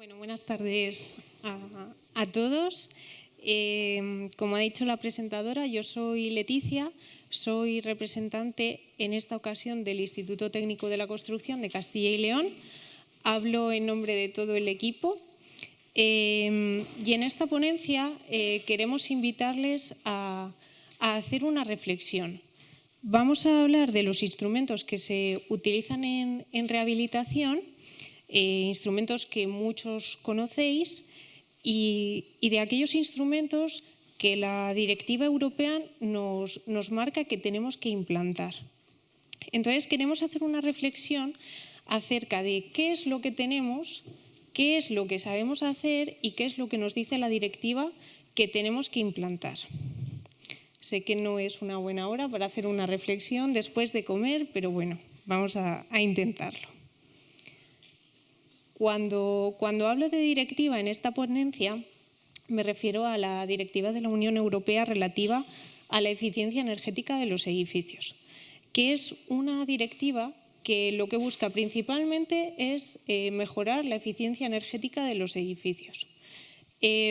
Bueno, buenas tardes a todos. Como ha dicho la presentadora, yo soy Leticia, soy representante en esta ocasión del Instituto Técnico de la Construcción de Castilla y León. Hablo en nombre de todo el equipo y en esta ponencia queremos invitarles a hacer una reflexión. Vamos a hablar de los instrumentos que se utilizan en rehabilitación, instrumentos que muchos conocéis y de aquellos instrumentos que la directiva europea nos marca que tenemos que implantar. Entonces queremos hacer una reflexión acerca de qué es lo que tenemos, qué es lo que sabemos hacer y qué es lo que nos dice la directiva que tenemos que implantar. Sé que no es una buena hora para hacer una reflexión después de comer, pero bueno, vamos a intentarlo. Cuando hablo de directiva en esta ponencia, me refiero a la directiva de la Unión Europea relativa a la eficiencia energética de los edificios, que es una directiva que lo que busca principalmente es mejorar la eficiencia energética de los edificios.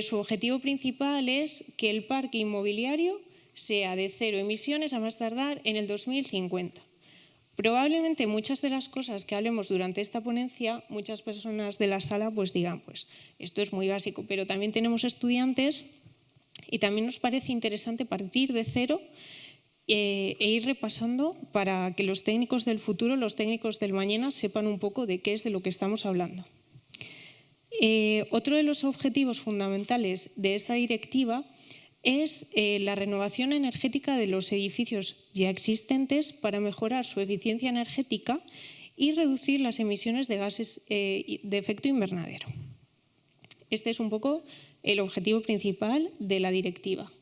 Su objetivo principal es que el parque inmobiliario sea de cero emisiones a más tardar en el 2050. Probablemente muchas de las cosas que hablemos durante esta ponencia, muchas personas de la sala pues digan, pues esto es muy básico, pero también tenemos estudiantes y también nos parece interesante partir de cero e ir repasando para que los técnicos del futuro, los técnicos del mañana sepan un poco de qué es de lo que estamos hablando. Otro de los objetivos fundamentales de esta directiva es la renovación energética de los edificios ya existentes para mejorar su eficiencia energética y reducir las emisiones de gases de efecto invernadero. Este es un poco el objetivo principal de la directiva.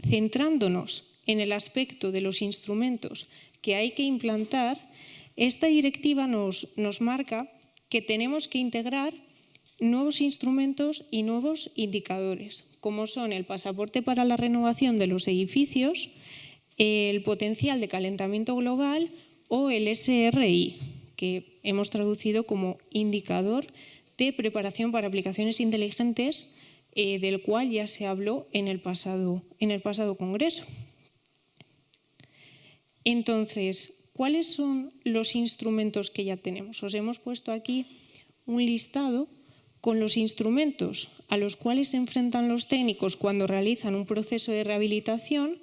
Centrándonos en el aspecto de los instrumentos que hay que implantar, esta directiva nos marca que tenemos que integrar nuevos instrumentos y nuevos indicadores, como son el pasaporte para la renovación de los edificios, el potencial de calentamiento global o el SRI, que hemos traducido como indicador de preparación para aplicaciones inteligentes, del cual ya se habló en el pasado congreso. Entonces, ¿cuáles son los instrumentos que ya tenemos? Os hemos puesto aquí un listado con los instrumentos a los cuales se enfrentan los técnicos cuando realizan un proceso de rehabilitación,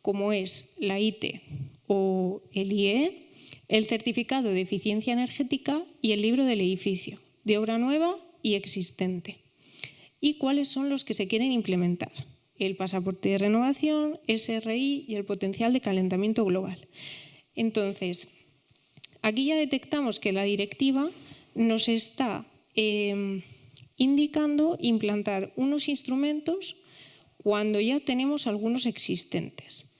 como es la ITE o el IE, el certificado de eficiencia energética y el libro del edificio, de obra nueva y existente. ¿Y cuáles son los que se quieren implementar? El pasaporte de renovación, SRI y el potencial de calentamiento global. Entonces, aquí ya detectamos que la directiva nos está indicando implantar unos instrumentos cuando ya tenemos algunos existentes.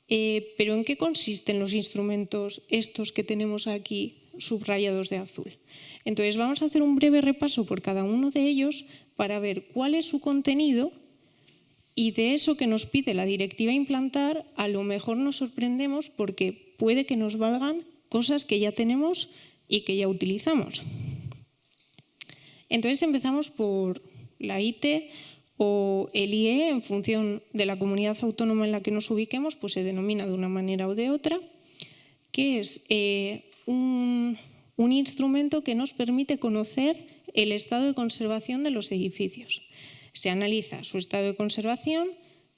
Pero ¿en qué consisten los instrumentos estos que tenemos aquí subrayados de azul? Entonces vamos a hacer un breve repaso por cada uno de ellos para ver cuál es su contenido y de eso que nos pide la directiva implantar, a lo mejor nos sorprendemos porque puede que nos valgan cosas que ya tenemos y que ya utilizamos. Entonces empezamos por la ITE o el IE, en función de la comunidad autónoma en la que nos ubiquemos, pues se denomina de una manera o de otra, que es un instrumento que nos permite conocer el estado de conservación de los edificios. Se analiza su estado de conservación,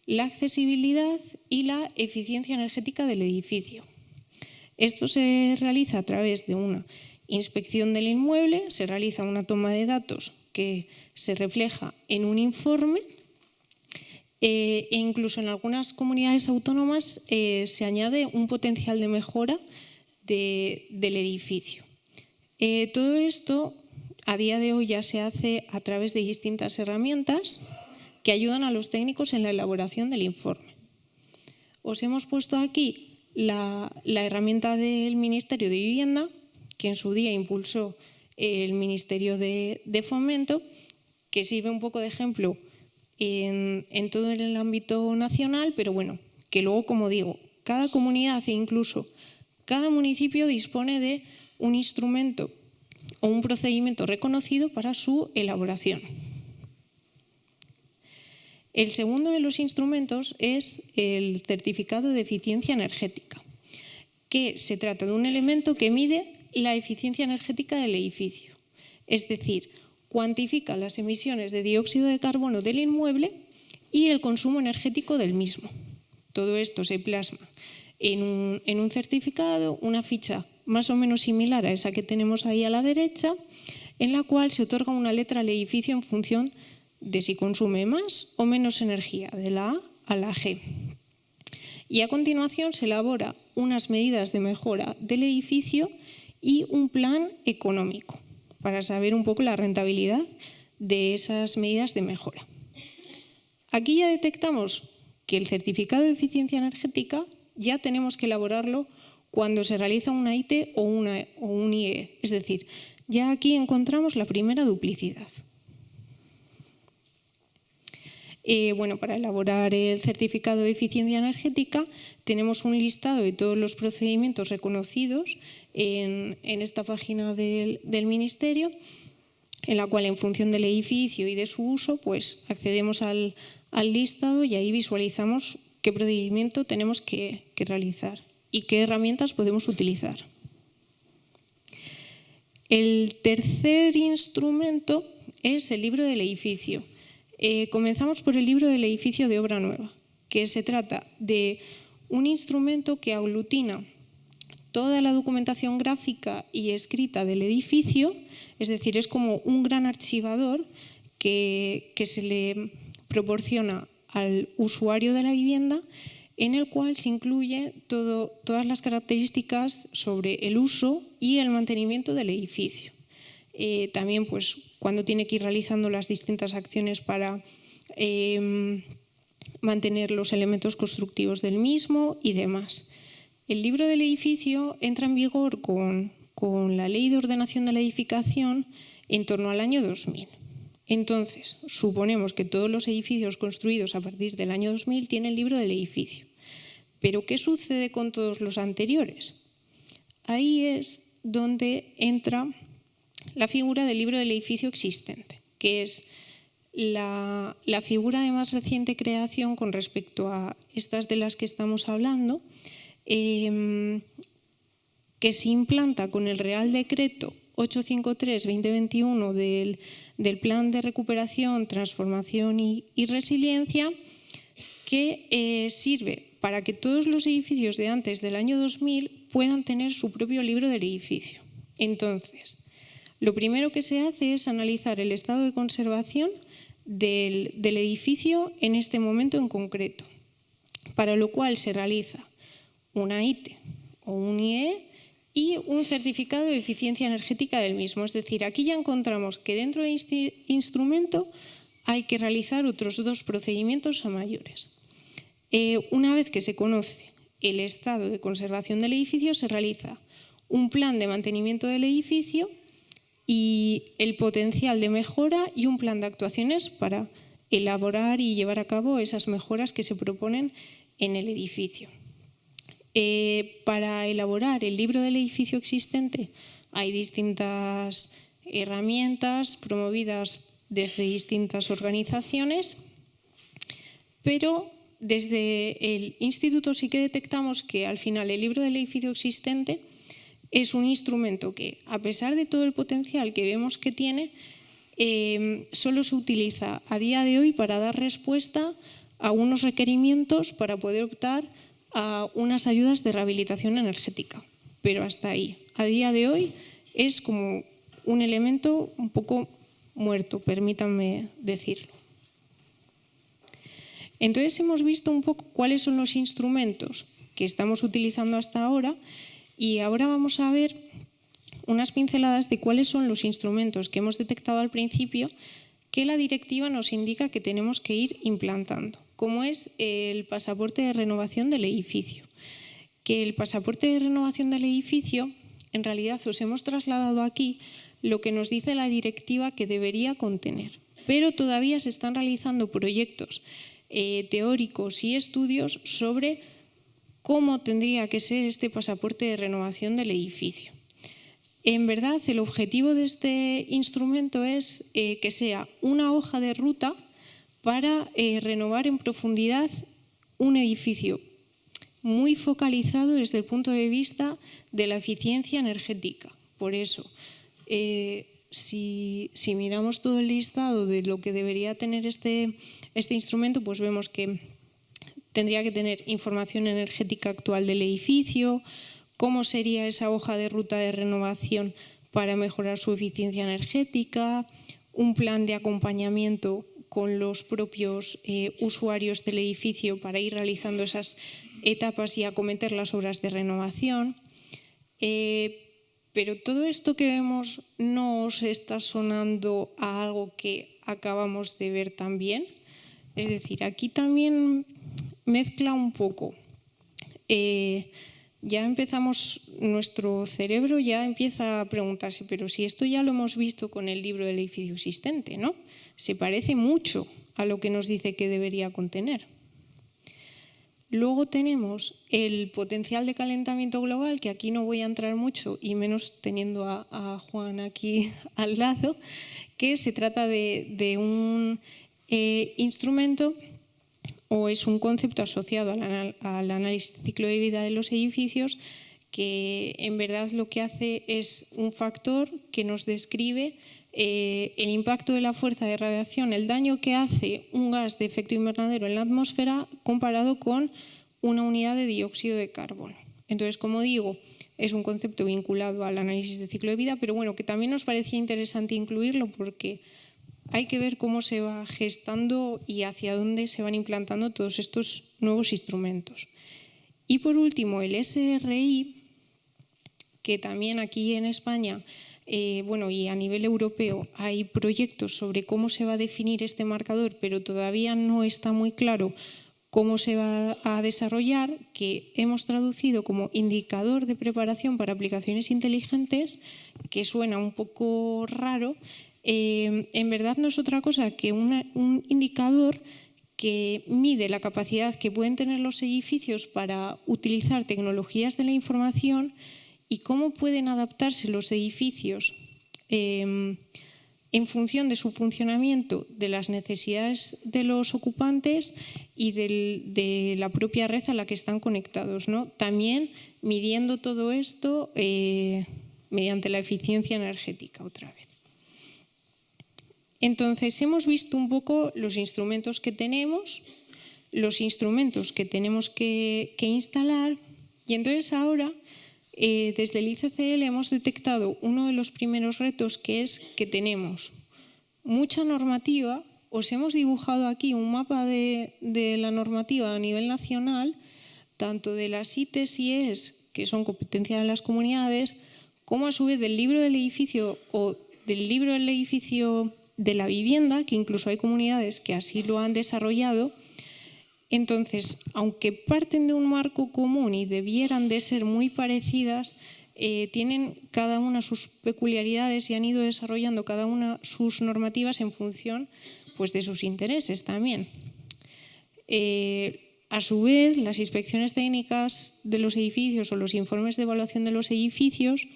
la accesibilidad y la eficiencia energética del edificio. Esto se realiza a través de una inspección del inmueble, se realiza una toma de datos que se refleja en un informe e incluso en algunas comunidades autónomas se añade un potencial de mejora del edificio. Todo esto a día de hoy ya se hace a través de distintas herramientas que ayudan a los técnicos en la elaboración del informe. Os hemos puesto aquí la herramienta del Ministerio de Vivienda, que en su día impulsó el Ministerio de Fomento, que sirve un poco de ejemplo en todo el ámbito nacional, pero bueno, que luego, como digo, cada comunidad e incluso cada municipio dispone de un instrumento o un procedimiento reconocido para su elaboración. El segundo de los instrumentos es el certificado de eficiencia energética, que se trata de un elemento que mide la eficiencia energética del edificio, es decir, cuantifica las emisiones de dióxido de carbono del inmueble y el consumo energético del mismo. Todo esto se plasma en un certificado, una ficha más o menos similar a esa que tenemos ahí a la derecha, en la cual se otorga una letra al edificio en función de si consume más o menos energía, de la A a la G. Y a continuación se elabora unas medidas de mejora del edificio y un plan económico para saber un poco la rentabilidad de esas medidas de mejora. Aquí ya detectamos que el certificado de eficiencia energética ya tenemos que elaborarlo cuando se realiza una IT o un IE. Es decir, ya aquí encontramos la primera duplicidad. Para elaborar el certificado de eficiencia energética tenemos un listado de todos los procedimientos reconocidos en esta página del Ministerio, en la cual en función del edificio y de su uso pues accedemos al listado y ahí visualizamos qué procedimiento tenemos que realizar y qué herramientas podemos utilizar. El tercer instrumento es el libro del edificio. Comenzamos por el libro del edificio de obra nueva, que se trata de un instrumento que aglutina toda la documentación gráfica y escrita del edificio, es decir, es como un gran archivador que se le proporciona al usuario de la vivienda, en el cual se incluye todas las características sobre el uso y el mantenimiento del edificio. También pues, cuando tiene que ir realizando las distintas acciones para mantener los elementos constructivos del mismo y demás. El libro del edificio entra en vigor con la Ley de Ordenación de la Edificación en torno al año 2000. Entonces, suponemos que todos los edificios construidos a partir del año 2000 tienen libro del edificio. ¿Pero qué sucede con todos los anteriores? Ahí es donde entra la figura del libro del edificio existente, que es la figura de más reciente creación con respecto a estas de las que estamos hablando, que se implanta con el Real Decreto 853/2021 del Plan de Recuperación, Transformación y Resiliencia, que sirve para que todos los edificios de antes del año 2000 puedan tener su propio libro del edificio. Entonces, lo primero que se hace es analizar el estado de conservación del edificio en este momento en concreto, para lo cual se realiza una IT o un IE y un certificado de eficiencia energética del mismo. Es decir, aquí ya encontramos que dentro de este instrumento hay que realizar otros dos procedimientos a mayores. Una vez que se conoce el estado de conservación del edificio, se realiza un plan de mantenimiento del edificio y el potencial de mejora y un plan de actuaciones para elaborar y llevar a cabo esas mejoras que se proponen en el edificio. Para elaborar el libro del edificio existente hay distintas herramientas promovidas desde distintas organizaciones, pero desde el instituto sí que detectamos que al final el libro del edificio existente es un instrumento que, a pesar de todo el potencial que vemos que tiene, solo se utiliza a día de hoy para dar respuesta a unos requerimientos para poder optar a unas ayudas de rehabilitación energética. Pero hasta ahí. A día de hoy es como un elemento un poco muerto, permítanme decirlo. Entonces hemos visto un poco cuáles son los instrumentos que estamos utilizando hasta ahora y ahora vamos a ver unas pinceladas de cuáles son los instrumentos que hemos detectado al principio que la directiva nos indica que tenemos que ir implantando, como es el pasaporte de renovación del edificio. Que el pasaporte de renovación del edificio, en realidad os hemos trasladado aquí lo que nos dice la directiva que debería contener, pero todavía se están realizando proyectos teóricos y estudios sobre cómo tendría que ser este pasaporte de renovación del edificio. En verdad, el objetivo de este instrumento es que sea una hoja de ruta para renovar en profundidad un edificio, muy focalizado desde el punto de vista de la eficiencia energética. Por eso, si miramos todo el listado de lo que debería tener este instrumento, pues vemos que tendría que tener información energética actual del edificio, cómo sería esa hoja de ruta de renovación para mejorar su eficiencia energética, un plan de acompañamiento con los propios usuarios del edificio para ir realizando esas etapas y acometer las obras de renovación. Pero todo esto que vemos no os está sonando a algo que acabamos de ver también. Es decir, aquí también mezcla un poco. Ya empezamos, nuestro cerebro ya empieza a preguntarse, pero si esto ya lo hemos visto con el libro del edificio existente, ¿no? Se parece mucho a lo que nos dice que debería contener. Luego tenemos el potencial de calentamiento global, que aquí no voy a entrar mucho, y menos teniendo a Juan aquí al lado, que se trata de un instrumento o es un concepto asociado al análisis de ciclo de vida de los edificios, que en verdad lo que hace es un factor que nos describe el impacto de la fuerza de radiación, el daño que hace un gas de efecto invernadero en la atmósfera comparado con una unidad de dióxido de carbono. Entonces, como digo, es un concepto vinculado al análisis de ciclo de vida, pero bueno, que también nos parecía interesante incluirlo porque hay que ver cómo se va gestando y hacia dónde se van implantando todos estos nuevos instrumentos. Y por último, el SRI, que también aquí en España y a nivel europeo hay proyectos sobre cómo se va a definir este marcador, pero todavía no está muy claro cómo se va a desarrollar, que hemos traducido como indicador de preparación para aplicaciones inteligentes, que suena un poco raro. En verdad no es otra cosa que un indicador que mide la capacidad que pueden tener los edificios para utilizar tecnologías de la información y cómo pueden adaptarse los edificios en función de su funcionamiento, de las necesidades de los ocupantes y de la propia red a la que están conectados, ¿no? También midiendo todo esto mediante la eficiencia energética otra vez. Entonces, hemos visto un poco los instrumentos que tenemos, los instrumentos que tenemos que instalar, y entonces ahora, desde el ICCL hemos detectado uno de los primeros retos, que es que tenemos mucha normativa. Os hemos dibujado aquí un mapa de la normativa a nivel nacional, tanto de las ITES y IES, que son competencia de las comunidades, como a su vez del libro del edificio o del libro del edificio de la vivienda, que incluso hay comunidades que así lo han desarrollado. Entonces, aunque parten de un marco común y debieran de ser muy parecidas, tienen cada una sus peculiaridades y han ido desarrollando cada una sus normativas en función pues, de sus intereses también. A su vez, las inspecciones técnicas de los edificios o los informes de evaluación de los edificios,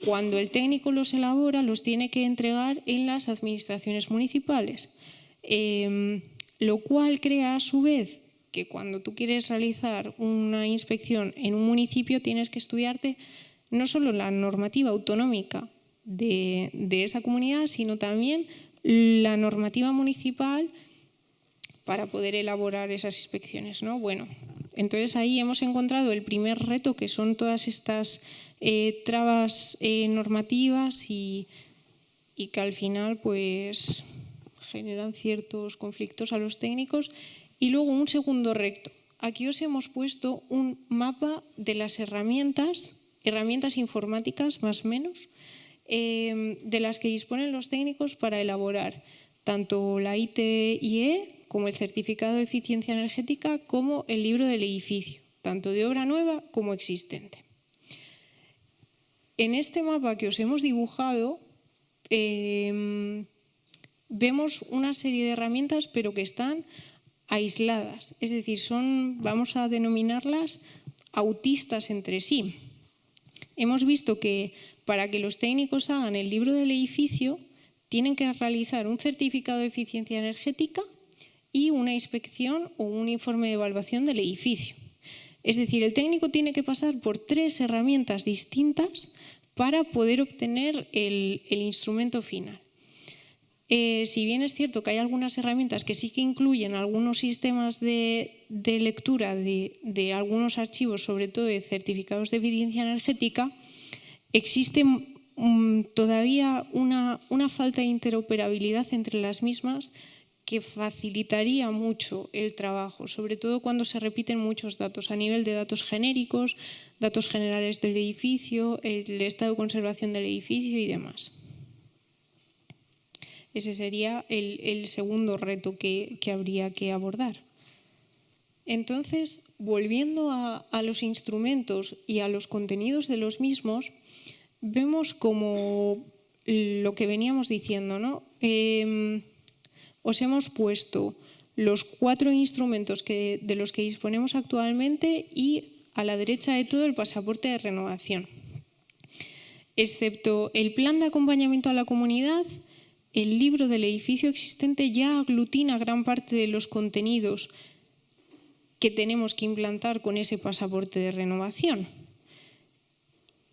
cuando el técnico los elabora, los tiene que entregar en las administraciones municipales, lo cual crea a su vez que cuando tú quieres realizar una inspección en un municipio tienes que estudiarte no solo la normativa autonómica de esa comunidad, sino también la normativa municipal para poder elaborar esas inspecciones, ¿no? Bueno, entonces ahí hemos encontrado el primer reto, que son todas estas trabas normativas y que al final pues generan ciertos conflictos a los técnicos. Y luego un segundo reto. Aquí os hemos puesto un mapa de las herramientas informáticas más o menos, de las que disponen los técnicos para elaborar tanto la ITIE como el certificado de eficiencia energética como el libro del edificio, tanto de obra nueva como existente. En este mapa que os hemos dibujado vemos una serie de herramientas, pero que están aisladas, es decir, vamos a denominarlas autistas entre sí. Hemos visto que para que los técnicos hagan el libro del edificio, tienen que realizar un certificado de eficiencia energética y una inspección o un informe de evaluación del edificio. Es decir, el técnico tiene que pasar por 3 herramientas distintas para poder obtener el instrumento final. Si bien es cierto que hay algunas herramientas que sí que incluyen algunos sistemas de lectura de algunos archivos, sobre todo de certificados de eficiencia energética, existe todavía una falta de interoperabilidad entre las mismas que facilitaría mucho el trabajo, sobre todo cuando se repiten muchos datos a nivel de datos genéricos, datos generales del edificio, el estado de conservación del edificio y demás. Ese sería el segundo reto que habría que abordar. Entonces, volviendo a los instrumentos y a los contenidos de los mismos, vemos como lo que veníamos diciendo, ¿no? Os hemos puesto los 4 instrumentos de los que disponemos actualmente y a la derecha de todo el pasaporte de renovación. Excepto el plan de acompañamiento a la comunidad, el libro del edificio existente ya aglutina gran parte de los contenidos que tenemos que implantar con ese pasaporte de renovación.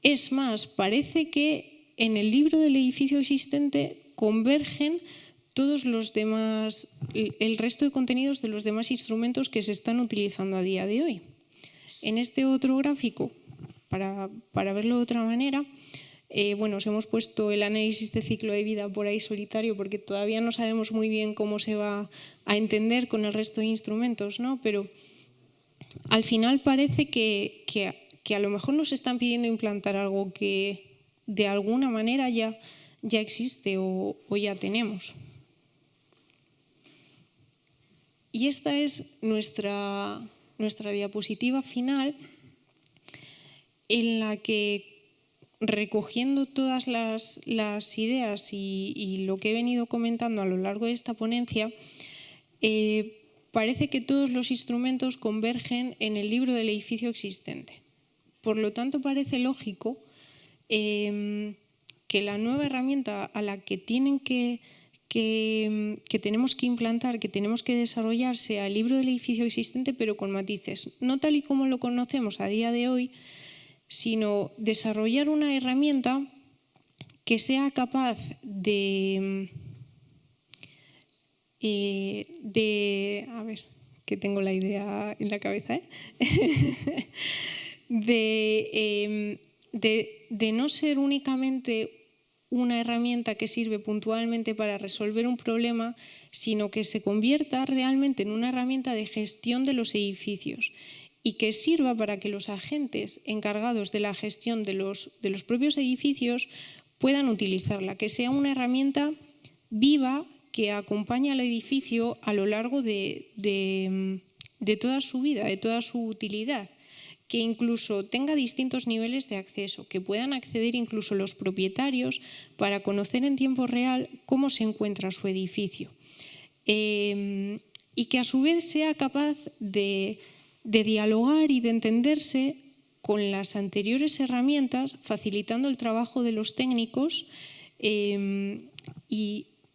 Es más, parece que en el libro del edificio existente convergen todos los demás, el resto de contenidos de los demás instrumentos que se están utilizando a día de hoy. En este otro gráfico, para verlo de otra manera, os hemos puesto el análisis de ciclo de vida por ahí solitario porque todavía no sabemos muy bien cómo se va a entender con el resto de instrumentos, ¿no? Pero al final parece que a lo mejor nos están pidiendo implantar algo que de alguna manera ya existe o ya tenemos. Y esta es nuestra diapositiva final, en la que, recogiendo todas las ideas y lo que he venido comentando a lo largo de esta ponencia, parece que todos los instrumentos convergen en el libro del edificio existente. Por lo tanto, parece lógico que la nueva herramienta a la que tenemos que implantar, que tenemos que desarrollar, sea el libro del edificio existente, pero con matices. No tal y como lo conocemos a día de hoy, sino desarrollar una herramienta que sea capaz a ver, que tengo la idea en la cabeza, de no ser únicamente una herramienta que sirve puntualmente para resolver un problema, sino que se convierta realmente en una herramienta de gestión de los edificios y que sirva para que los agentes encargados de la gestión de los propios edificios puedan utilizarla, que sea una herramienta viva que acompañe al edificio a lo largo de toda su vida, de toda su utilidad, que incluso tenga distintos niveles de acceso, que puedan acceder incluso los propietarios para conocer en tiempo real cómo se encuentra su edificio. Y que a su vez sea capaz de dialogar y de entenderse con las anteriores herramientas, facilitando el trabajo de los técnicos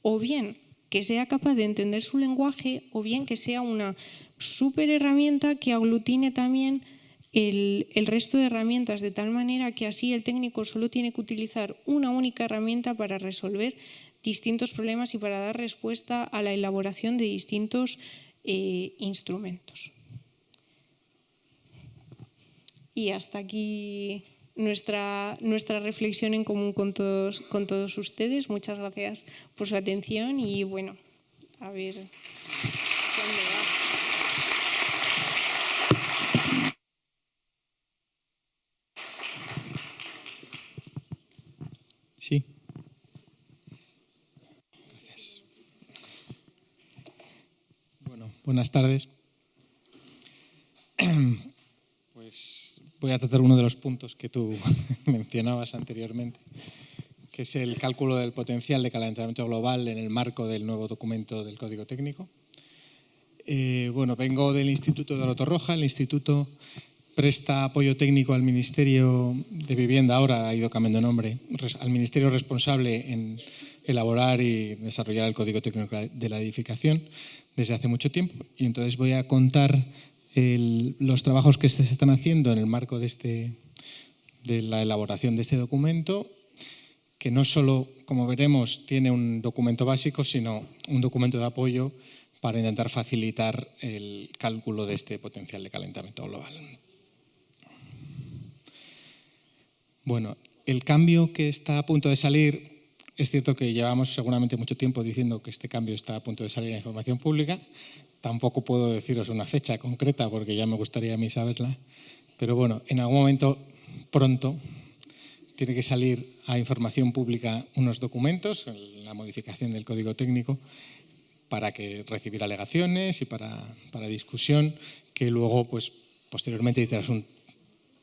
o bien que sea capaz de entender su lenguaje o bien que sea una súper herramienta que aglutine también el resto de herramientas, de tal manera que así el técnico solo tiene que utilizar una única herramienta para resolver distintos problemas y para dar respuesta a la elaboración de distintos instrumentos. Y hasta aquí nuestra reflexión en común con todos ustedes. Muchas gracias por su atención y bueno, a ver dónde va. Sí. Gracias. Bueno, buenas tardes. Pues voy a tratar uno de los puntos que tú mencionabas anteriormente, que es el cálculo del potencial de calentamiento global en el marco del nuevo documento del Código Técnico. Vengo del Instituto de Torroja. El instituto presta apoyo técnico al Ministerio de Vivienda, ahora ha ido cambiando de nombre, al ministerio responsable en elaborar y desarrollar el Código Técnico de la Edificación desde hace mucho tiempo. Y entonces voy a contar los trabajos que se están haciendo en el marco de la elaboración de este documento, que no solo, como veremos, tiene un documento básico, sino un documento de apoyo para intentar facilitar el cálculo de este potencial de calentamiento global. Bueno, el cambio que está a punto de salir, es cierto que llevamos seguramente mucho tiempo diciendo que este cambio está a punto de salir en la información pública. Tampoco puedo deciros una fecha concreta porque ya me gustaría a mí saberla. Pero bueno, en algún momento pronto tiene que salir a información pública unos documentos, la modificación del Código Técnico, para que recibir alegaciones y para discusión, que luego, pues, posteriormente, tras un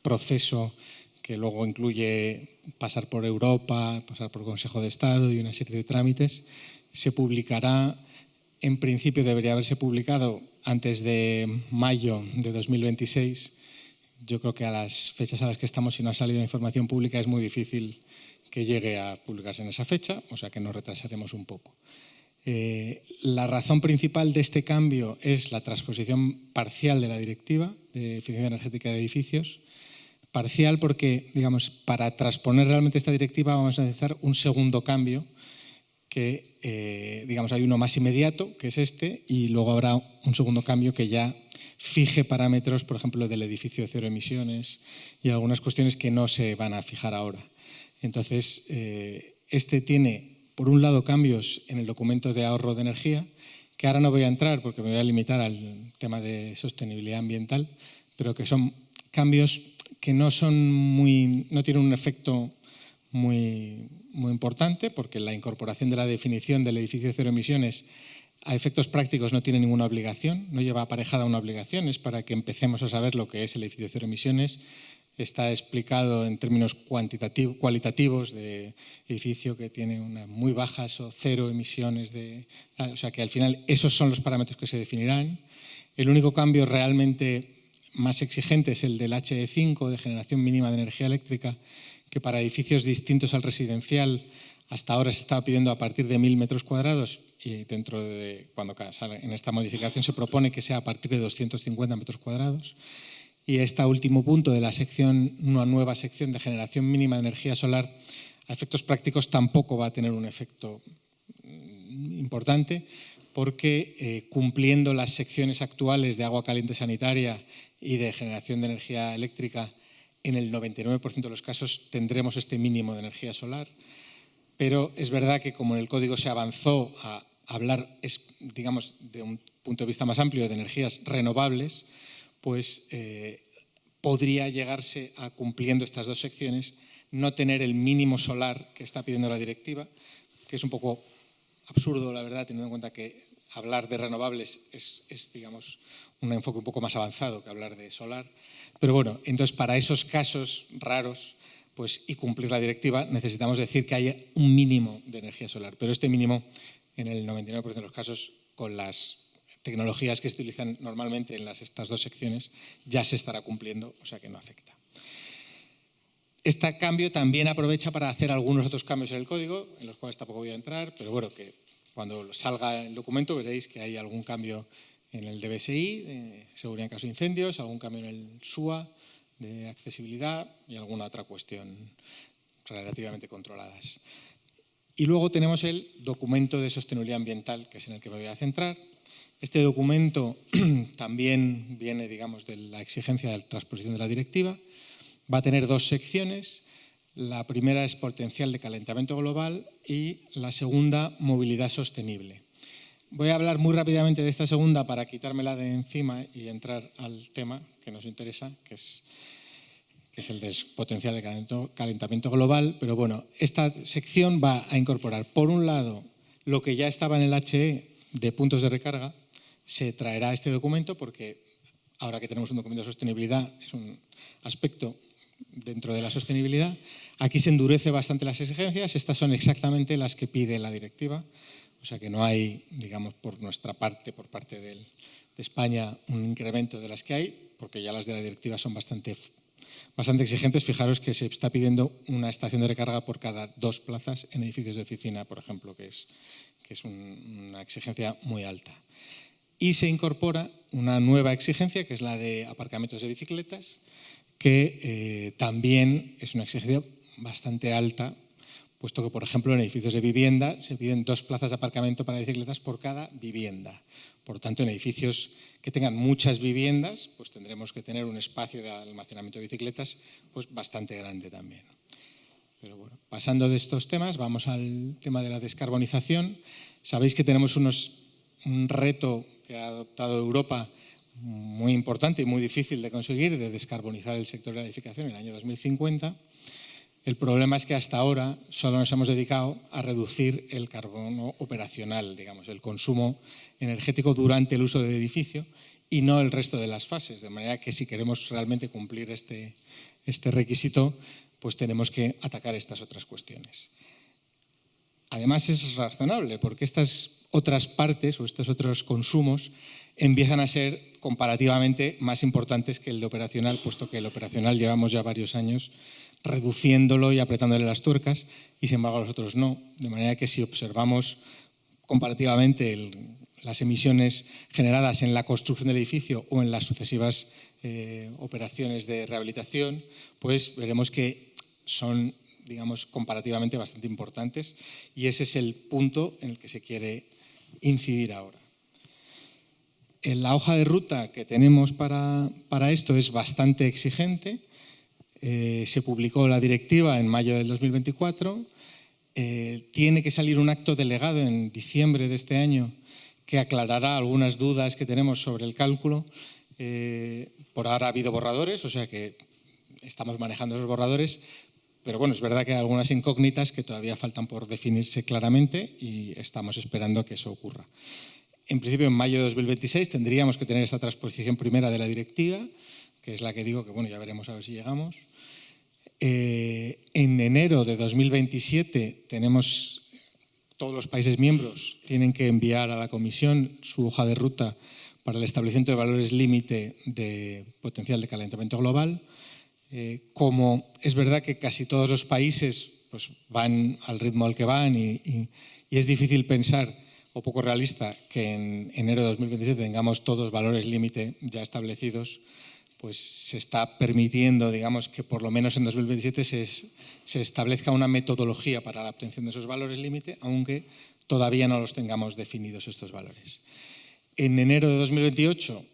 proceso que luego incluye pasar por Europa, pasar por Consejo de Estado y una serie de trámites, se publicará, en principio debería haberse publicado antes de mayo de 2026. Yo creo que a las fechas a las que estamos, si no ha salido información pública, es muy difícil que llegue a publicarse en esa fecha, o sea que nos retrasaremos un poco. La razón principal de este cambio es la transposición parcial de la Directiva de Eficiencia Energética de Edificios. Parcial porque, digamos, para transponer realmente esta directiva vamos a necesitar un segundo cambio que, digamos, hay uno más inmediato, que es este, y luego habrá un segundo cambio que ya fije parámetros, por ejemplo, del edificio de cero emisiones y algunas cuestiones que no se van a fijar ahora. Entonces, este tiene, por un lado, cambios en el documento de ahorro de energía, que ahora no voy a entrar porque me voy a limitar al tema de sostenibilidad ambiental, pero que son cambios que no tienen un efecto muy importante, porque la incorporación de la definición del edificio de cero emisiones a efectos prácticos no tiene ninguna obligación, no lleva aparejada una obligación, es para que empecemos a saber lo que es el edificio de cero emisiones. Está explicado en términos cualitativos de edificio que tiene unas muy bajas o cero emisiones. O sea que al final esos son los parámetros que se definirán. El único cambio realmente más exigente es el del HE5, de generación mínima de energía eléctrica, que para edificios distintos al residencial hasta ahora se estaba pidiendo a partir de 1.000 metros cuadrados y cuando sale en esta modificación se propone que sea a partir de 250 metros cuadrados. Y este último punto de la sección, una nueva sección de generación mínima de energía solar, a efectos prácticos tampoco va a tener un efecto importante, porque cumpliendo las secciones actuales de agua caliente sanitaria y de generación de energía eléctrica, en el 99% de los casos tendremos este mínimo de energía solar. Pero es verdad que como en el código se avanzó a hablar, digamos, de un punto de vista más amplio de energías renovables, pues podría llegarse a, cumpliendo estas dos secciones, no tener el mínimo solar que está pidiendo la directiva, que es un poco absurdo, la verdad, teniendo en cuenta que hablar de renovables es, digamos, un enfoque un poco más avanzado que hablar de solar. Pero bueno, entonces para esos casos raros, pues, y cumplir la directiva, necesitamos decir que haya un mínimo de energía solar. Pero este mínimo, en el 99% de los casos, con las tecnologías que se utilizan normalmente en estas dos secciones, ya se estará cumpliendo, o sea que no afecta. Este cambio también aprovecha para hacer algunos otros cambios en el código, en los cuales tampoco voy a entrar, pero bueno, que cuando salga el documento veréis que hay algún cambio en el DBSI, de seguridad en caso de incendios, algún cambio en el SUA, de accesibilidad y alguna otra cuestión relativamente controladas. Y luego tenemos el documento de sostenibilidad ambiental, que es en el que me voy a centrar. Este documento también viene, digamos, de la exigencia de la transposición de la directiva. Va a tener dos secciones. La primera es potencial de calentamiento global y la segunda, movilidad sostenible. Voy a hablar muy rápidamente de esta segunda para quitármela de encima y entrar al tema que nos interesa, que es el del potencial de calentamiento global. Pero bueno, esta sección va a incorporar, por un lado, lo que ya estaba en el HE de puntos de recarga, se traerá a este documento porque ahora que tenemos un documento de sostenibilidad es un aspecto dentro de la sostenibilidad. Aquí se endurece bastante las exigencias. Estas son exactamente las que pide la directiva. O sea que no hay, digamos, por nuestra parte, por parte de España, un incremento de las que hay. porque ya las de la directiva son bastante exigentes. Fijaros que se está pidiendo una estación de recarga por cada 2 plazas en edificios de oficina, por ejemplo, que es una exigencia muy alta. Y se incorpora una nueva exigencia, que es la de aparcamientos de bicicletas, que también es una exigencia bastante alta, puesto que, por ejemplo, en edificios de vivienda se piden 2 plazas de aparcamiento para bicicletas por cada vivienda. Por tanto, en edificios que tengan muchas viviendas, pues tendremos que tener un espacio de almacenamiento de bicicletas pues bastante grande también. Pero bueno, pasando de estos temas, vamos al tema de la descarbonización. Sabéis que tenemos un reto que ha adoptado Europa muy importante y muy difícil de conseguir, de descarbonizar el sector de la edificación en el año 2050. El problema es que hasta ahora solo nos hemos dedicado a reducir el carbono operacional, digamos, el consumo energético durante el uso del edificio y no el resto de las fases. De manera que si queremos realmente cumplir este requisito, pues tenemos que atacar estas otras cuestiones. Además es razonable porque estas otras partes o estos otros consumos empiezan a ser comparativamente más importantes que el operacional, puesto que el operacional llevamos ya varios años reduciéndolo y apretándole las tuercas y sin embargo los otros no. De manera que si observamos comparativamente las emisiones generadas en la construcción del edificio o en las sucesivas operaciones de rehabilitación, pues veremos que son, digamos, comparativamente bastante importantes y ese es el punto en el que se quiere incidir ahora. En la hoja de ruta que tenemos para esto es bastante exigente. Se publicó la directiva en mayo del 2024. Tiene que salir un acto delegado en diciembre de este año que aclarará algunas dudas que tenemos sobre el cálculo. Por ahora ha habido borradores, o sea que estamos manejando esos borradores, pero bueno, es verdad que hay algunas incógnitas que todavía faltan por definirse claramente y estamos esperando que eso ocurra. En principio, en mayo de 2026 tendríamos que tener esta transposición primera de la directiva, que es la que digo que bueno, ya veremos a ver si llegamos. En enero de 2027 todos los países miembros tienen que enviar a la Comisión su hoja de ruta para el establecimiento de valores límite de potencial de calentamiento global. Como es verdad que casi todos los países pues, van al ritmo al que van y es difícil pensar o poco realista que en enero de 2027 tengamos todos valores límite ya establecidos, pues se está permitiendo, digamos, que por lo menos en 2027 se establezca una metodología para la obtención de esos valores límite, aunque todavía no los tengamos definidos estos valores. En enero de 2028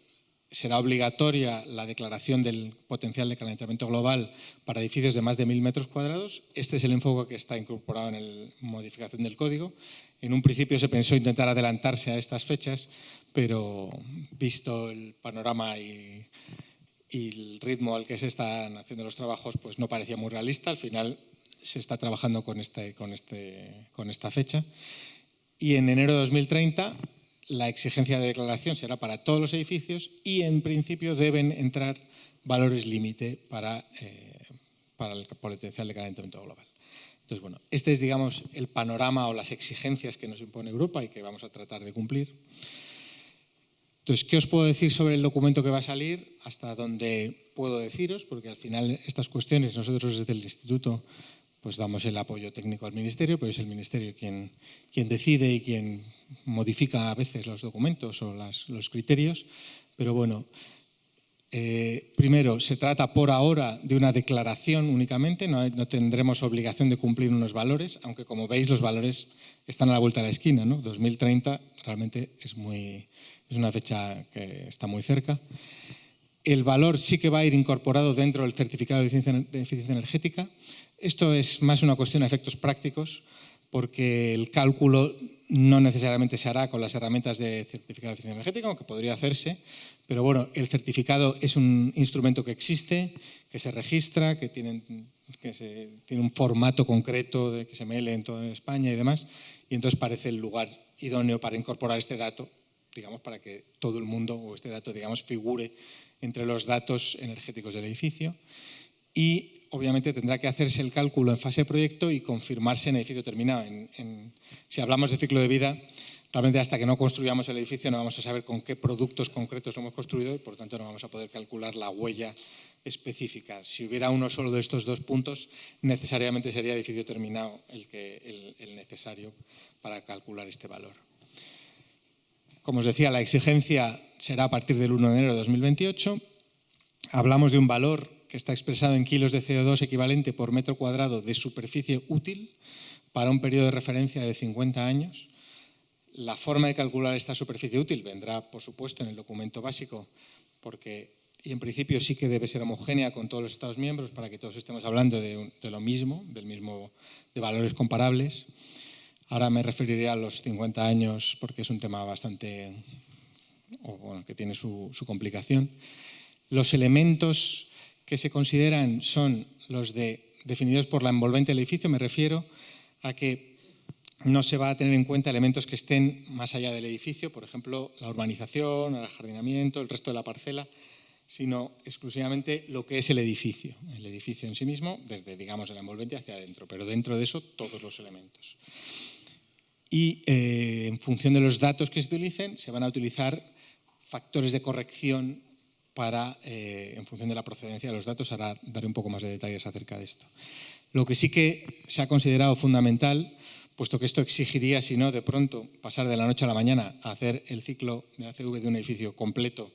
será obligatoria la declaración del potencial de calentamiento global para edificios de más de 1.000 metros cuadrados. Este es el enfoque que está incorporado en la modificación del código. En un principio se pensó intentar adelantarse a estas fechas, pero visto el panorama y el ritmo al que se están haciendo los trabajos, pues no parecía muy realista. Al final se está trabajando con esta fecha. Y en enero de 2030 la exigencia de declaración será para todos los edificios y en principio deben entrar valores límite para el potencial de calentamiento global. Entonces, bueno, este es, digamos, el panorama o las exigencias que nos impone Europa y que vamos a tratar de cumplir. Entonces, ¿qué os puedo decir sobre el documento que va a salir? Hasta donde puedo deciros, porque al final estas cuestiones nosotros desde el Instituto pues damos el apoyo técnico al Ministerio, pero es el Ministerio quien decide y quien modifica a veces los documentos o los criterios. Pero bueno, primero, se trata por ahora de una declaración únicamente, no tendremos obligación de cumplir unos valores, aunque como veis los valores están a la vuelta de la esquina, ¿no? 2030 realmente es una fecha que está muy cerca. El valor sí que va a ir incorporado dentro del certificado de eficiencia energética. Esto es más una cuestión de efectos prácticos, porque el cálculo no necesariamente se hará con las herramientas de certificado de eficiencia energética, aunque podría hacerse, pero bueno, el certificado es un instrumento que existe, que se registra, que tiene un formato concreto de XML en toda España y demás, y entonces parece el lugar idóneo para incorporar este dato, digamos, para que todo el mundo o este dato, digamos, figure entre los datos energéticos del edificio. Y obviamente tendrá que hacerse el cálculo en fase de proyecto y confirmarse en edificio terminado. Si hablamos de ciclo de vida, realmente hasta que no construyamos el edificio no vamos a saber con qué productos concretos lo hemos construido y por lo tanto no vamos a poder calcular la huella específica. Si hubiera uno solo de estos 2 puntos, necesariamente sería edificio terminado el necesario para calcular este valor. Como os decía, la exigencia será a partir del 1 de enero de 2028. Hablamos de un valor que está expresado en kilos de CO2 equivalente por metro cuadrado de superficie útil para un periodo de referencia de 50 años. La forma de calcular esta superficie útil vendrá, por supuesto, en el documento básico, y en principio sí que debe ser homogénea con todos los Estados miembros para que todos estemos hablando de lo mismo, de valores comparables. Ahora me referiré a los 50 años porque es un tema bastante, que tiene su complicación. Los elementos que se consideran son los definidos por la envolvente del edificio. Me refiero a que no se va a tener en cuenta elementos que estén más allá del edificio, por ejemplo, la urbanización, el ajardinamiento, el resto de la parcela, sino exclusivamente lo que es el edificio en sí mismo, desde, digamos, el envolvente hacia adentro, pero dentro de eso todos los elementos. Y en función de los datos que se utilicen, se van a utilizar factores de corrección en función de la procedencia de los datos. Ahora daré un poco más de detalles acerca de esto. Lo que sí que se ha considerado fundamental, puesto que esto exigiría, si no, de pronto, pasar de la noche a la mañana a hacer el ciclo de ACV de un edificio completo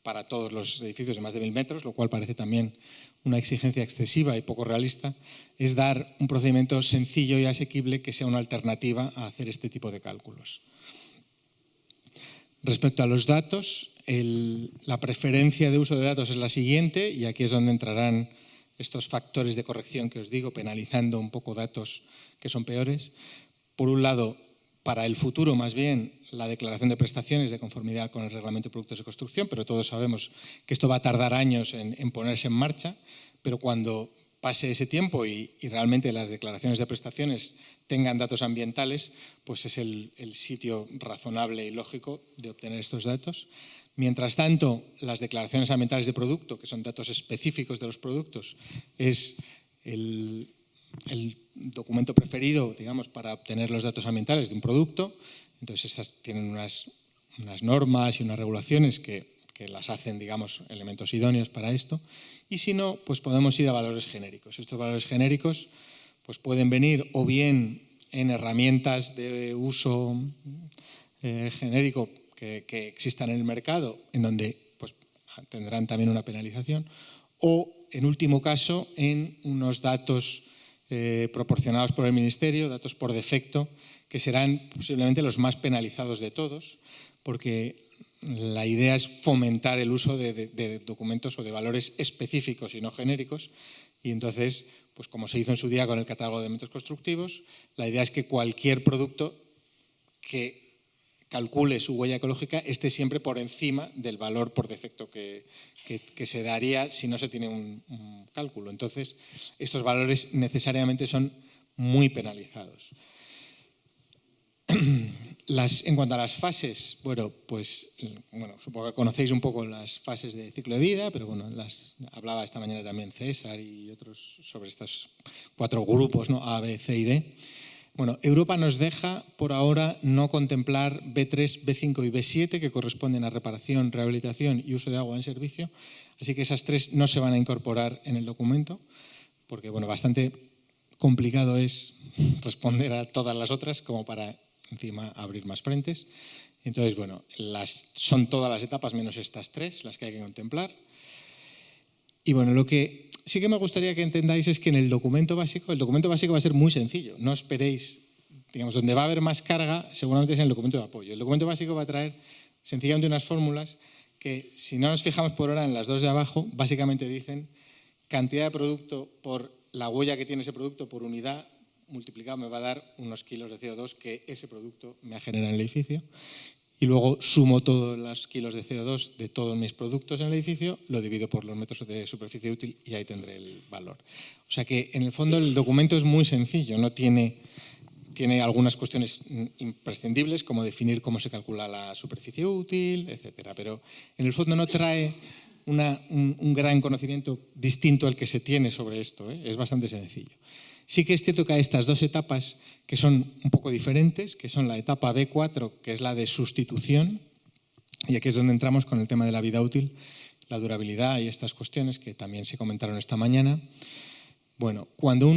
para todos los edificios de más de 1000 metros, lo cual parece también una exigencia excesiva y poco realista, es dar un procedimiento sencillo y asequible que sea una alternativa a hacer este tipo de cálculos. Respecto a los datos, la preferencia de uso de datos es la siguiente, y aquí es donde entrarán estos factores de corrección que os digo, penalizando un poco datos que son peores. Por un lado, para el futuro, más bien, la declaración de prestaciones de conformidad con el Reglamento de Productos de Construcción, pero todos sabemos que esto va a tardar años en ponerse en marcha, pero cuando pase ese tiempo y realmente las declaraciones de prestaciones tengan datos ambientales, pues es el sitio razonable y lógico de obtener estos datos. Mientras tanto, las declaraciones ambientales de producto, que son datos específicos de los productos, es el documento preferido, digamos, para obtener los datos ambientales de un producto. Entonces, estas tienen unas normas y unas regulaciones que las hacen, digamos, elementos idóneos para esto. Y si no, pues podemos ir a valores genéricos. Estos valores genéricos pues pueden venir o bien en herramientas de uso genérico que existan en el mercado, en donde pues, tendrán también una penalización, o, en último caso, en unos datos proporcionados por el Ministerio, datos por defecto, que serán posiblemente los más penalizados de todos, porque la idea es fomentar el uso de documentos o de valores específicos y no genéricos, y entonces, pues como se hizo en su día con el catálogo de elementos constructivos, la idea es que cualquier producto que calcule su huella ecológica esté siempre por encima del valor por defecto que se daría si no se tiene un cálculo. Entonces, estos valores necesariamente son muy penalizados. En cuanto a las fases, supongo que conocéis un poco las fases de ciclo de vida, pero hablaba esta mañana también César y otros sobre estos 4 grupos, ¿no? A, B, C y D. Bueno, Europa nos deja por ahora no contemplar B3, B5 y B7, que corresponden a reparación, rehabilitación y uso de agua en servicio, así que esas 3 no se van a incorporar en el documento, porque bastante complicado es responder a todas las otras como para encima abrir más frentes. Entonces, son todas las etapas menos estas 3 las que hay que contemplar. Y lo que sí que me gustaría que entendáis es que en el documento básico va a ser muy sencillo. No esperéis, digamos, donde va a haber más carga seguramente es en el documento de apoyo. El documento básico va a traer sencillamente unas fórmulas que, si no nos fijamos por ahora en las 2 de abajo, básicamente dicen cantidad de producto por la huella que tiene ese producto por unidad multiplicado me va a dar unos kilos de CO2 que ese producto me ha generado en el edificio. Y luego sumo todos los kilos de CO2 de todos mis productos en el edificio, lo divido por los metros de superficie útil y ahí tendré el valor. O sea que, en el fondo, el documento es muy sencillo, no tiene algunas cuestiones imprescindibles, como definir cómo se calcula la superficie útil, etcétera. Pero, en el fondo, no trae un gran conocimiento distinto al que se tiene sobre esto, ¿eh? Es bastante sencillo. Sí que es cierto que hay estas dos etapas que son un poco diferentes, que son la etapa B4, que es la de sustitución, y aquí es donde entramos con el tema de la vida útil, la durabilidad y estas cuestiones que también se comentaron esta mañana. Bueno, cuando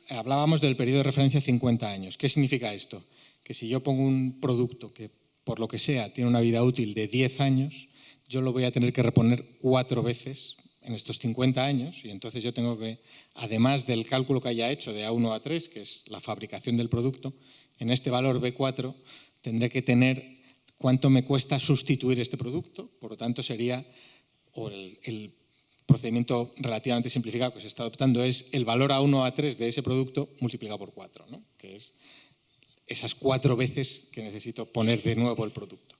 hablábamos del periodo de referencia 50 años. ¿Qué significa esto? Que si yo pongo un producto que, por lo que sea, tiene una vida útil de 10 años, yo lo voy a tener que reponer 4 veces en estos 50 años, y entonces yo tengo que, además del cálculo que haya hecho de A1 a A3, que es la fabricación del producto, en este valor B4 tendré que tener cuánto me cuesta sustituir este producto. Por lo tanto, sería, o el procedimiento relativamente simplificado que se está adoptando es el valor A1 a A3 de ese producto multiplicado por 4, ¿no? Que es esas 4 veces que necesito poner de nuevo el producto.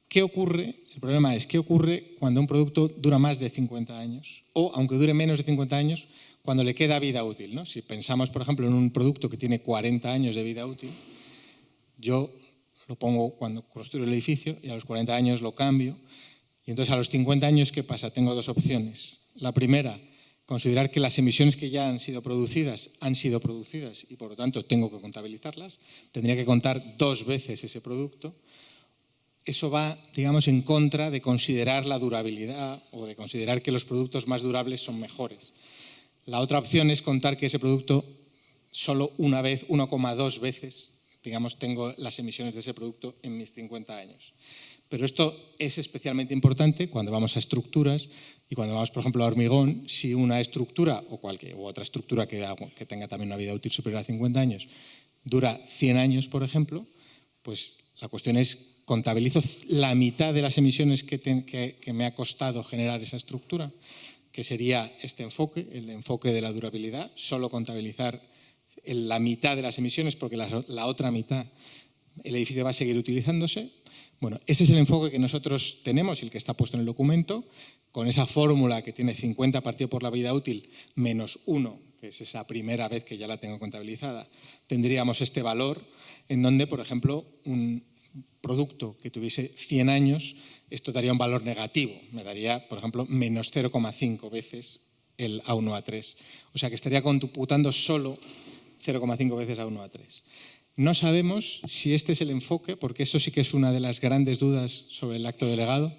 ¿Qué ocurre? El problema es, ¿qué ocurre cuando un producto dura más de 50 años? O, aunque dure menos de 50 años, cuando le queda vida útil, ¿no? Si pensamos, por ejemplo, en un producto que tiene 40 años de vida útil, yo lo pongo cuando construyo el edificio y a los 40 años lo cambio. Y entonces a los 50 años, ¿qué pasa? Tengo dos opciones. La primera, considerar que las emisiones que ya han sido producidas y por lo tanto tengo que contabilizarlas. Tendría que contar 2 veces ese producto. Eso va, digamos, en contra de considerar la durabilidad o de considerar que los productos más durables son mejores. La otra opción es contar que ese producto solo una vez, 1,2 veces, digamos, tengo las emisiones de ese producto en mis 50 años. Pero esto es especialmente importante cuando vamos a estructuras y cuando vamos, por ejemplo, a hormigón. Si una estructura o otra estructura que tenga también una vida útil superior a 50 años dura 100 años, por ejemplo, pues la cuestión es, contabilizo la mitad de las emisiones que me ha costado generar esa estructura, que sería este enfoque, el enfoque de la durabilidad, solo contabilizar la mitad de las emisiones porque la otra mitad el edificio va a seguir utilizándose. Bueno, ese es el enfoque que nosotros tenemos y el que está puesto en el documento, con esa fórmula que tiene 50 partido por la vida útil menos 1, que es esa primera vez que ya la tengo contabilizada, tendríamos este valor en donde, por ejemplo, un producto que tuviese 100 años, esto daría un valor negativo, me daría, por ejemplo, menos 0,5 veces el A1 a A3. O sea que estaría computando solo 0,5 veces A1 a A3. No sabemos si este es el enfoque, porque eso sí que es una de las grandes dudas sobre el acto delegado.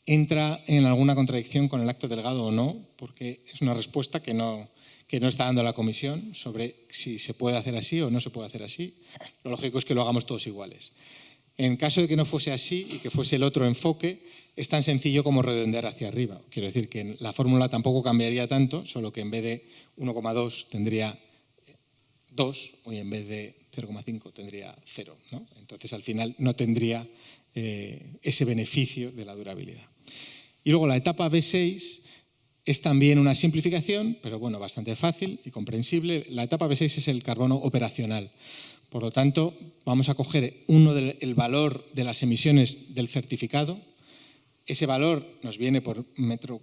¿Entra en alguna contradicción con el acto delegado o no? Porque es una respuesta que no está dando la comisión sobre si se puede hacer así o no se puede hacer así. Lo lógico es que lo hagamos todos iguales. En caso de que no fuese así y que fuese el otro enfoque, es tan sencillo como redondear hacia arriba. Quiero decir que la fórmula tampoco cambiaría tanto, solo que en vez de 1,2 tendría 2 y en vez de 0,5 tendría 0, ¿no? Entonces, al final, no tendría ese beneficio de la durabilidad. Y luego la etapa B6 es también una simplificación, pero bueno, bastante fácil y comprensible. La etapa B6 es el carbono operacional. Por lo tanto, vamos a coger el valor de las emisiones del certificado. Ese valor nos viene por metro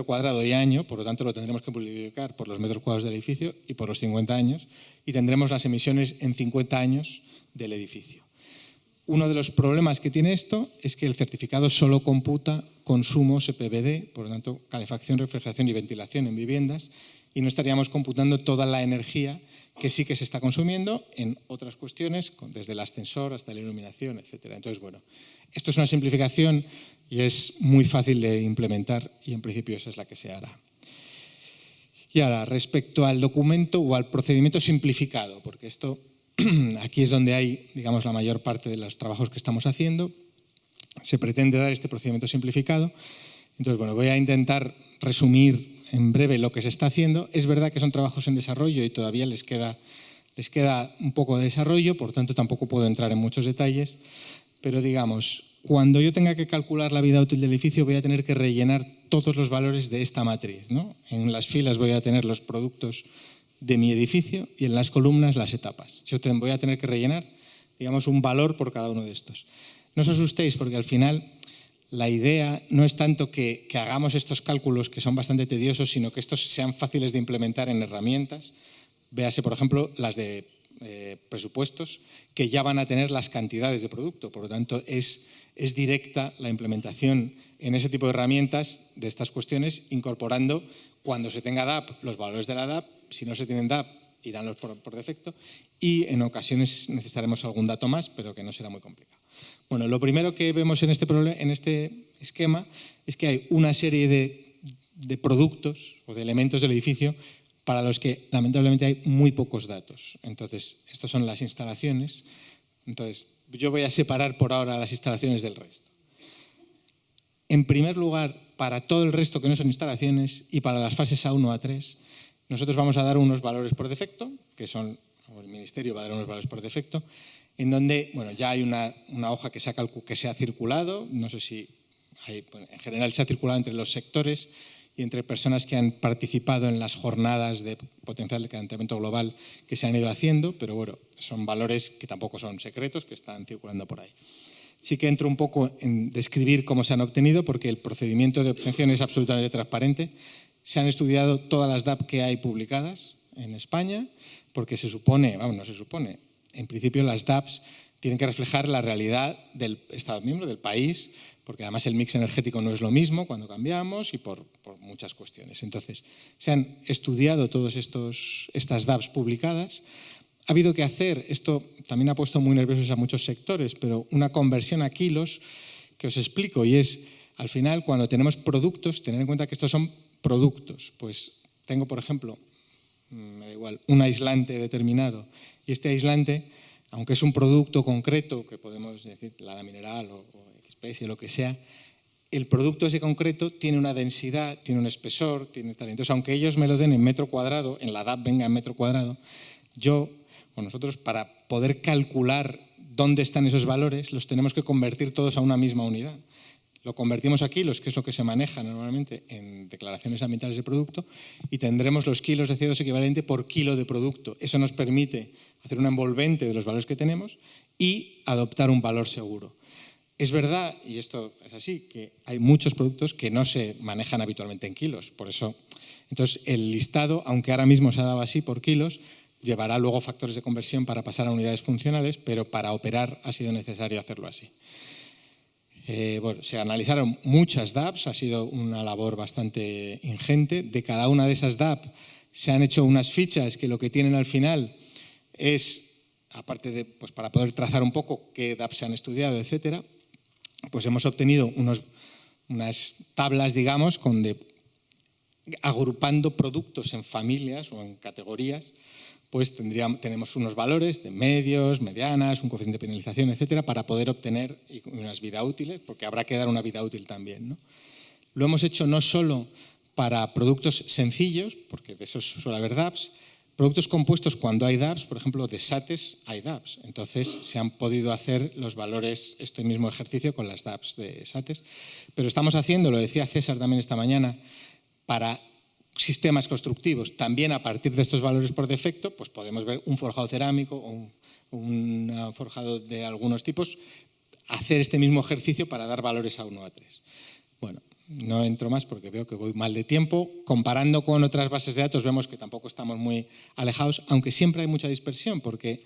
cuadrado y año, por lo tanto lo tendremos que multiplicar por los metros cuadrados del edificio y por los 50 años, y tendremos las emisiones en 50 años del edificio. Uno de los problemas que tiene esto es que el certificado solo computa consumos EPBD, por lo tanto calefacción, refrigeración y ventilación en viviendas, y no estaríamos computando toda la energía que sí que se está consumiendo en otras cuestiones, desde el ascensor hasta la iluminación, etc. Entonces, bueno, esto es una simplificación y es muy fácil de implementar y en principio esa es la que se hará. Y ahora, respecto al documento o al procedimiento simplificado, porque esto aquí es donde hay, digamos, la mayor parte de los trabajos que estamos haciendo, se pretende dar este procedimiento simplificado. Entonces, bueno, voy a intentar resumir en breve lo que se está haciendo. Es verdad que son trabajos en desarrollo y todavía les queda un poco de desarrollo, por tanto tampoco puedo entrar en muchos detalles, pero digamos, cuando yo tenga que calcular la vida útil del edificio voy a tener que rellenar todos los valores de esta matriz, ¿no? En las filas voy a tener los productos de mi edificio y en las columnas las etapas. Yo voy a tener que rellenar, digamos, un valor por cada uno de estos. No os asustéis porque al final la idea no es tanto que hagamos estos cálculos que son bastante tediosos, sino que estos sean fáciles de implementar en herramientas. Véase, por ejemplo, las de presupuestos, que ya van a tener las cantidades de producto. Por lo tanto, es directa la implementación en ese tipo de herramientas de estas cuestiones, incorporando, cuando se tenga DAP, los valores de la DAP. Si no se tienen DAP, irán los por defecto, y en ocasiones necesitaremos algún dato más, pero que no será muy complicado. Bueno, lo primero que vemos en este esquema es que hay una serie de productos o de elementos del edificio para los que lamentablemente hay muy pocos datos. Entonces, estas son las instalaciones. Entonces, yo voy a separar por ahora las instalaciones del resto. En primer lugar, para todo el resto que no son instalaciones y para las fases A1 a 3, nosotros vamos a dar unos valores por defecto, que son, o el Ministerio va a dar unos valores por defecto, en donde ya hay una hoja que se ha circulado, no sé si en general se ha circulado entre los sectores y entre personas que han participado en las jornadas de potencial de calentamiento global que se han ido haciendo, pero bueno, son valores que tampoco son secretos, que están circulando por ahí. Sí que entro un poco en describir cómo se han obtenido, porque el procedimiento de obtención es absolutamente transparente. Se han estudiado todas las DAB que hay publicadas en España, porque se supone, no se supone, en principio las DABs tienen que reflejar la realidad del Estado miembro, del país, porque además el mix energético no es lo mismo cuando cambiamos y por muchas cuestiones. Entonces, se han estudiado todas estas DABs publicadas. Ha habido que hacer, esto también ha puesto muy nerviosos a muchos sectores, pero una conversión a kilos que os explico, y es, al final, cuando tenemos productos, tener en cuenta que estos son productos. Pues tengo, por ejemplo, me da igual, un aislante determinado, y este aislante, aunque es un producto concreto, que podemos decir lana mineral o especie, lo que sea, el producto ese concreto tiene una densidad, tiene un espesor, tiene tal. Entonces, aunque ellos me lo den en metro cuadrado, en la DAB venga en metro cuadrado, nosotros, para poder calcular dónde están esos valores, los tenemos que convertir todos a una misma unidad. Lo convertimos a kilos, que es lo que se maneja normalmente en declaraciones ambientales de producto, y tendremos los kilos de CO2 equivalente por kilo de producto. Eso nos permite hacer un envolvente de los valores que tenemos y adoptar un valor seguro. Es verdad, y esto es así, que hay muchos productos que no se manejan habitualmente en kilos. Por eso, entonces, el listado, aunque ahora mismo se ha dado así por kilos, llevará luego factores de conversión para pasar a unidades funcionales, pero para operar ha sido necesario hacerlo así. Se analizaron muchas DABs, ha sido una labor bastante ingente. De cada una de esas DAB se han hecho unas fichas que lo que tienen al final es, aparte de para poder trazar un poco qué DAB se han estudiado, etcétera, pues hemos obtenido unas tablas, digamos, agrupando productos en familias o en categorías, pues tenemos unos valores de medios, medianas, un coeficiente de penalización, etcétera, para poder obtener unas vida útiles, porque habrá que dar una vida útil también, ¿no? Lo hemos hecho no solo para productos sencillos, porque de esos suele haber DABs, productos compuestos cuando hay DABs, por ejemplo, de SATES hay DABs. Entonces, se han podido hacer los valores, este mismo ejercicio con las DABs de SATES. Pero estamos haciendo, lo decía César también esta mañana, para sistemas constructivos, también a partir de estos valores por defecto, pues podemos ver un forjado cerámico o un forjado de algunos tipos, hacer este mismo ejercicio para dar valores a 1 a 3. Bueno, no entro más porque veo que voy mal de tiempo. Comparando con otras bases de datos vemos que tampoco estamos muy alejados, aunque siempre hay mucha dispersión, porque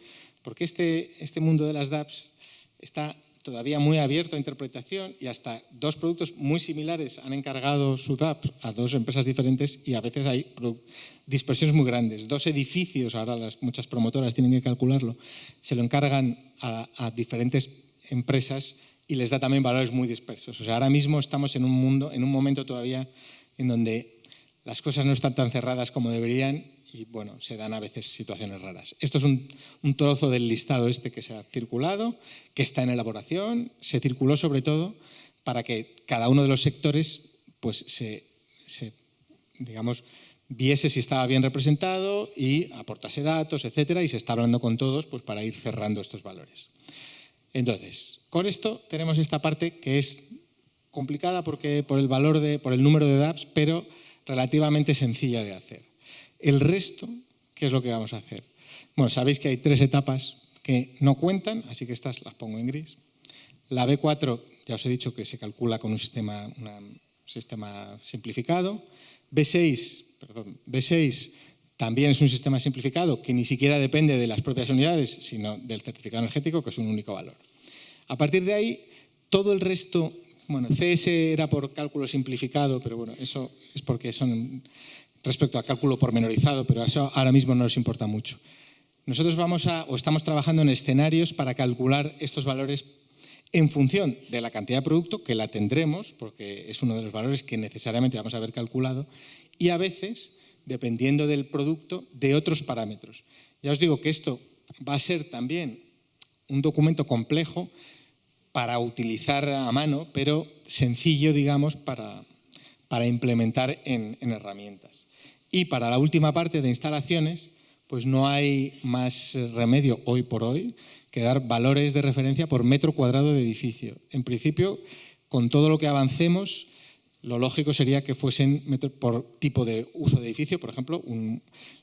este mundo de las DABs está todavía muy abierto a interpretación y hasta dos productos muy similares han encargado su DAB a dos empresas diferentes y a veces hay dispersiones muy grandes. Dos edificios, ahora muchas promotoras tienen que calcularlo, se lo encargan a diferentes empresas y les da también valores muy dispersos. O sea, ahora mismo estamos en un momento todavía en donde las cosas no están tan cerradas como deberían y, bueno, se dan a veces situaciones raras. Esto es un trozo del listado que se ha circulado, que está en elaboración. Se circuló sobre todo para que cada uno de los sectores pues, digamos, viese si estaba bien representado y aportase datos, etcétera, y se está hablando con todos pues, para ir cerrando estos valores. Entonces, con esto tenemos esta parte que es complicada por el número de DABs, pero relativamente sencilla de hacer. El resto, ¿qué es lo que vamos a hacer? Bueno, sabéis que hay 3 etapas que no cuentan, así que estas las pongo en gris. La B4, ya os he dicho que se calcula con un sistema simplificado. B6 también es un sistema simplificado que ni siquiera depende de las propias unidades, sino del certificado energético, que es un único valor. A partir de ahí, todo el resto, bueno, CS era por cálculo simplificado, pero bueno, eso es porque son respecto a cálculo pormenorizado, pero eso ahora mismo no nos importa mucho. Nosotros estamos trabajando en escenarios para calcular estos valores en función de la cantidad de producto, que la tendremos, porque es uno de los valores que necesariamente vamos a haber calculado, y a veces, dependiendo del producto, de otros parámetros. Ya os digo que esto va a ser también un documento complejo para utilizar a mano, pero sencillo, digamos, para implementar en herramientas. Y para la última parte de instalaciones, pues no hay más remedio hoy por hoy que dar valores de referencia por metro cuadrado de edificio. En principio, con todo lo que avancemos, lo lógico sería que fuesen por tipo de uso de edificio. Por ejemplo,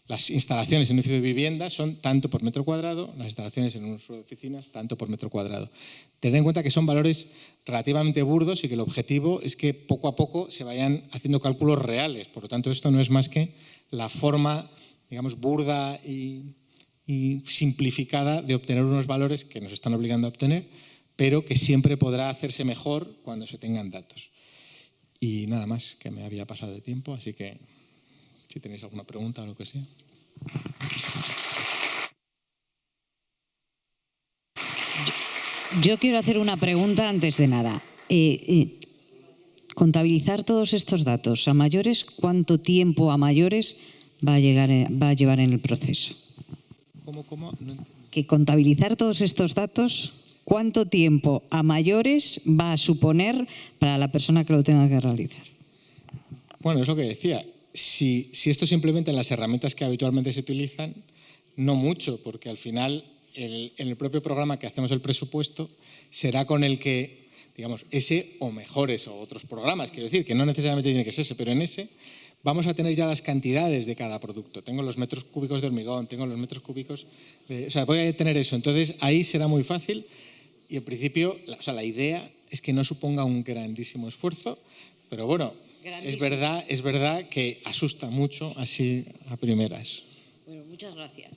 las instalaciones en un edificio de vivienda son tanto por metro cuadrado, las instalaciones en un uso de oficinas tanto por metro cuadrado. Tener en cuenta que son valores relativamente burdos y que el objetivo es que poco a poco se vayan haciendo cálculos reales. Por lo tanto, esto no es más que la forma, digamos, burda y simplificada de obtener unos valores que nos están obligando a obtener, pero que siempre podrá hacerse mejor cuando se tengan datos. Y nada más, que me había pasado de tiempo, así que si tenéis alguna pregunta o lo que sea. Yo quiero hacer una pregunta antes de nada. Contabilizar todos estos datos a mayores, ¿cuánto tiempo a mayores va a llevar en el proceso? ¿Cómo? No. Que contabilizar todos estos datos, ¿cuánto tiempo a mayores va a suponer para la persona que lo tenga que realizar? Bueno, es lo que decía. Si esto se implementa en las herramientas que habitualmente se utilizan, no mucho, porque al final en el propio programa que hacemos el presupuesto será con el que, digamos, ese o mejores o otros programas, quiero decir, que no necesariamente tiene que ser ese, pero en ese vamos a tener ya las cantidades de cada producto. Tengo los metros cúbicos de hormigón, tengo los metros cúbicos o sea, voy a tener eso. Entonces, ahí será muy fácil y, en principio, la idea es que no suponga un grandísimo esfuerzo, pero bueno, es verdad que asusta mucho así a primeras. Bueno, muchas gracias.